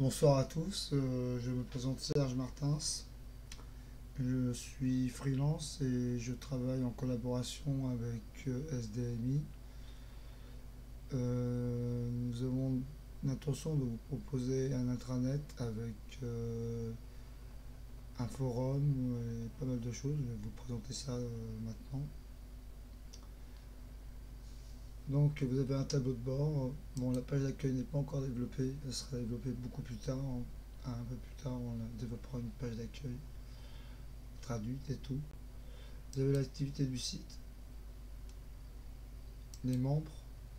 Bonsoir à tous, je me présente Serge Martins, je suis freelance et je travaille en collaboration avec SDMI. Nous avons l'intention de vous proposer un intranet avec un forum et pas mal de choses. Je vais vous présenter ça maintenant. Donc vous avez un tableau de bord. Bon, la page d'accueil n'est pas encore développée, elle sera développée beaucoup plus tard. Un peu plus tard, on développera une page d'accueil traduite et tout. Vous avez l'activité du site, les membres.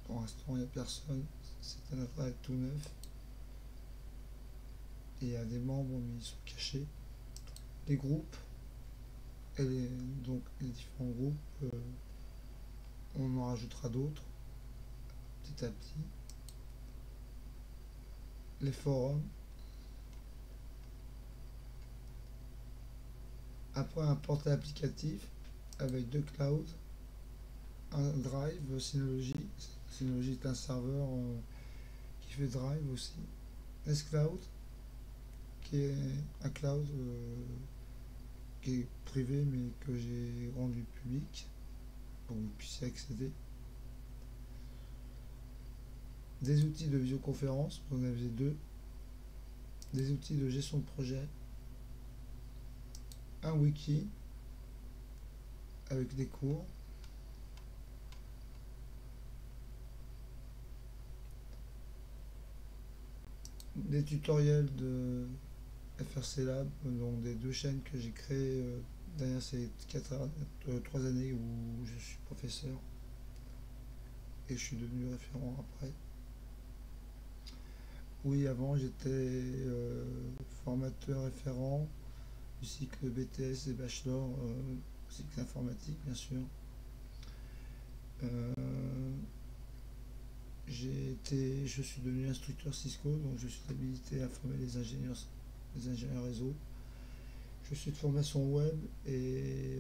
Pour l'instant, il n'y a personne. C'est un appareil tout neuf. Et il y a des membres, mais ils sont cachés. Les groupes, donc les différents groupes, on en rajoutera d'autres petit à petit. Les forums. Après, un portail applicatif avec deux clouds, un drive, Synology. Synology est un serveur qui fait drive aussi. S-Cloud, qui est un cloud qui est privé mais que j'ai rendu public pour que vous puissiez accéder. Des outils de visioconférence, vous en avez deux. Des outils de gestion de projet. Un wiki avec des cours. Des tutoriels de FRC Lab, donc des deux chaînes que j'ai créées derrière ces 3 années où je suis professeur et je suis devenu référent après. Oui, avant j'étais formateur référent du cycle BTS et bachelor, cycle informatique bien sûr. Euh, je suis devenu instructeur Cisco, donc je suis habilité à former les ingénieurs réseau. Je suis de formation web et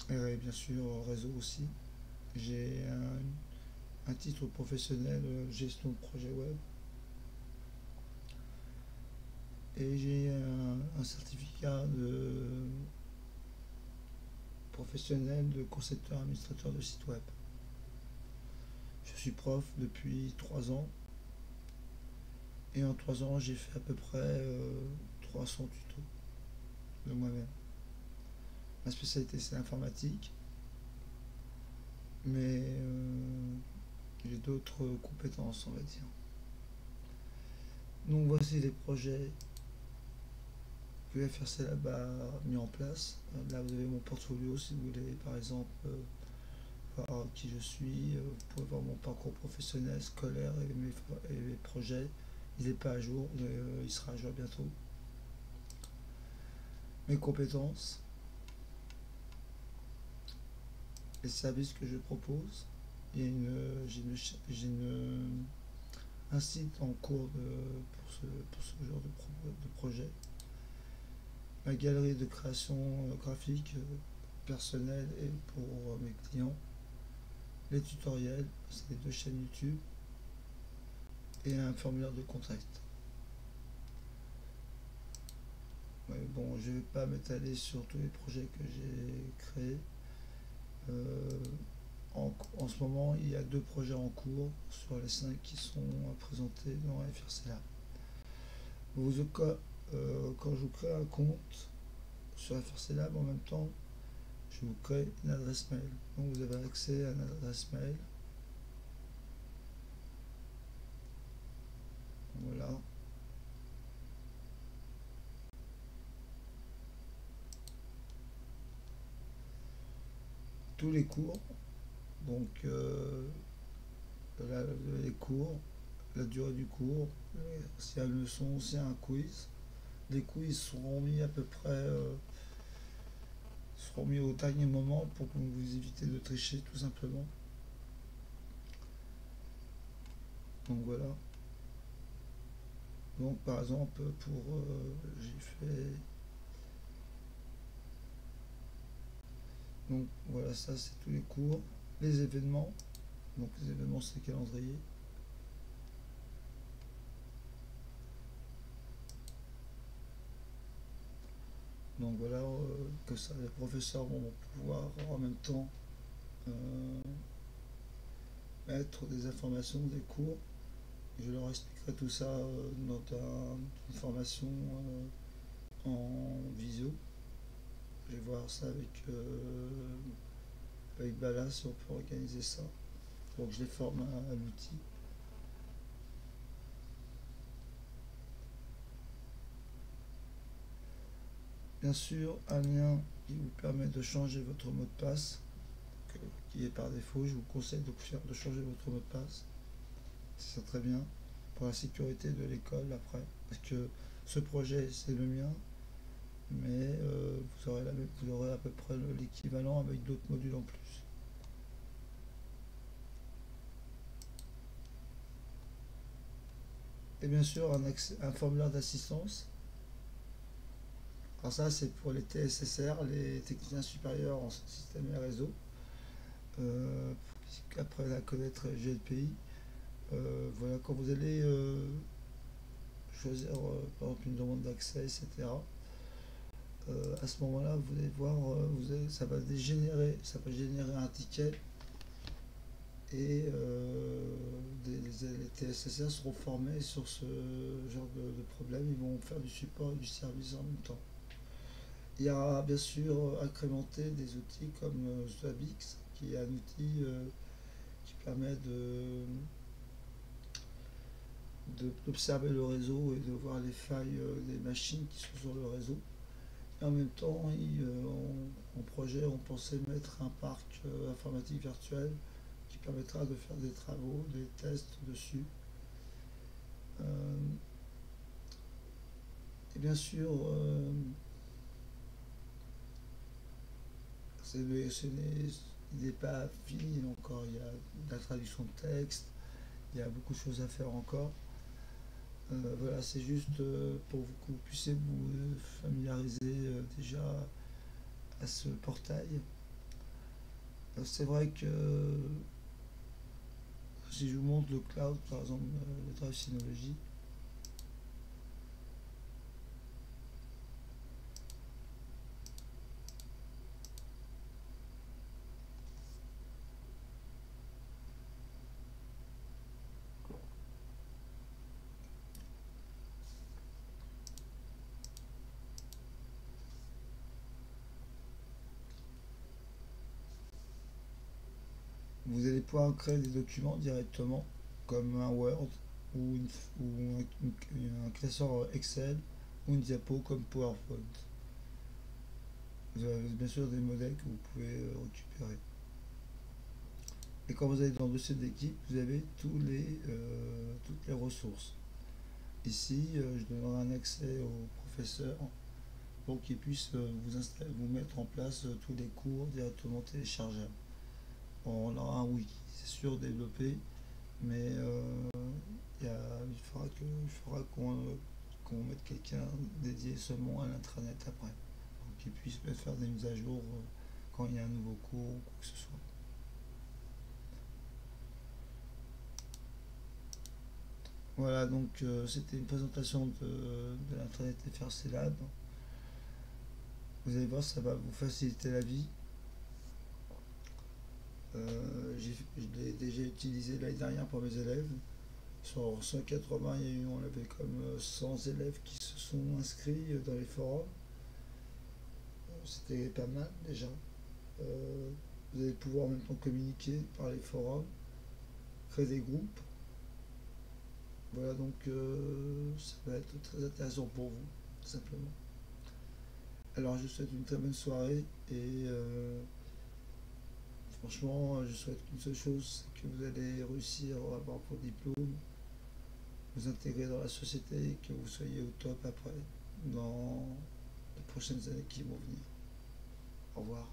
bien sûr réseau aussi. J'ai un titre professionnel gestion de projet web et j'ai un certificat de professionnel de concepteur administrateur de site web. Je suis prof depuis 3 ans et en 3 ans j'ai fait à peu près 300 tutos de moi-même. Ma spécialité c'est l'informatique, mais j'ai d'autres compétences on va dire. Donc voici les projets que FRC Lab a mis en place. Là vous avez mon portfolio si vous voulez par exemple voir qui je suis. Vous pouvez voir mon parcours professionnel, scolaire et mes projets. Il n'est pas à jour, il sera à jour bientôt. Mes compétences, les services que je propose. J'ai un site en cours pour ce genre de projet. Ma galerie de création graphique personnelle et pour mes clients. Les tutoriels, c'est les deux chaînes YouTube. Et un formulaire de contact. Ouais, bon, je ne vais pas m'étaler sur tous les projets que j'ai créés. Euh, en ce moment, il y a 2 projets en cours sur les 5 qui sont présentés dans FRC Lab. Quand je vous crée un compte sur FRC Lab, en même temps, je vous crée une adresse mail. Donc vous avez accès à une adresse mail. Voilà. Tous les cours. Donc les cours, la durée du cours, s'il y a une leçon, s'il y a un quiz. Les quiz seront mis à peu près seront mis au dernier moment pour que vous évitez de tricher tout simplement. Donc voilà. Donc par exemple pour j'ai fait donc voilà, ça c'est tous les cours, les événements. Donc les événements c'est le calendrier. Donc voilà, que ça, les professeurs vont pouvoir en même temps euh, mettre des informations des cours. Je leur expliquerai tout ça dans une formation en visio. Je vais voir ça avec Bala si on peut organiser ça. Donc je les forme à l'outil. Bien sûr, un lien qui vous permet de changer votre mot de passe, qui est par défaut. Je vous conseille de changer votre mot de passe. C'est très bien pour la sécurité de l'école après. Parce que ce projet, c'est le mien, mais vous aurez à peu près l'équivalent avec d'autres modules en plus. Et bien sûr, un formulaire d'assistance. Alors ça, c'est pour les TSSR, les techniciens supérieurs en système et réseau. Qui apprennent à connaître GLPI. Voilà, quand vous allez choisir par exemple une demande d'accès, etc. À ce moment-là, vous allez voir, ça va générer un ticket et les TSSR seront formés sur ce genre de problème. Ils vont faire du support et du service en même temps. Il y a bien sûr incrémenté des outils comme Zwabix, qui est un outil qui permet d'observer le réseau et de voir les failles des machines qui sont sur le réseau. Et en même temps, en projet, on pensait mettre un parc informatique virtuel qui permettra de faire des travaux, des tests dessus. Euh, et bien sûr, il n'est pas fini encore. Il y a la traduction de texte, il y a beaucoup de choses à faire encore. Voilà, c'est juste pour que vous puissiez vous familiariser déjà à ce portail. C'est vrai que si je vous montre le cloud, par exemple, le Drive Synology, vous allez pouvoir créer des documents directement, comme un Word ou, un classeur Excel ou une diapo comme PowerPoint. Vous avez bien sûr des modèles que vous pouvez récupérer. Et quand vous allez dans le dossier d'équipe, vous avez toutes les ressources. Ici, je donnerai un accès au professeur pour qu'il puisse vous mettre en place tous les cours directement téléchargeables. On aura un wiki, c'est sûr, développé, mais il faudra qu'on mette quelqu'un dédié seulement à l'intranet après, pour qu'il puisse faire des mises à jour quand il y a un nouveau cours ou quoi que ce soit. Voilà, donc c'était une présentation de l'intranet FRC Lab. Vous allez voir, ça va vous faciliter la vie. Je l'ai déjà utilisé l'année dernière pour mes élèves. Sur 180, on avait comme 100 élèves qui se sont inscrits dans les forums. C'était pas mal déjà. Euh, vous allez pouvoir en même temps communiquer par les forums, créer des groupes. Voilà, donc ça va être très intéressant pour vous, tout simplement. Alors je vous souhaite une très bonne soirée et franchement, je souhaite qu'une seule chose, c'est que vous allez réussir à avoir vos diplômes, vous intégrer dans la société et que vous soyez au top après, dans les prochaines années qui vont venir. Au revoir.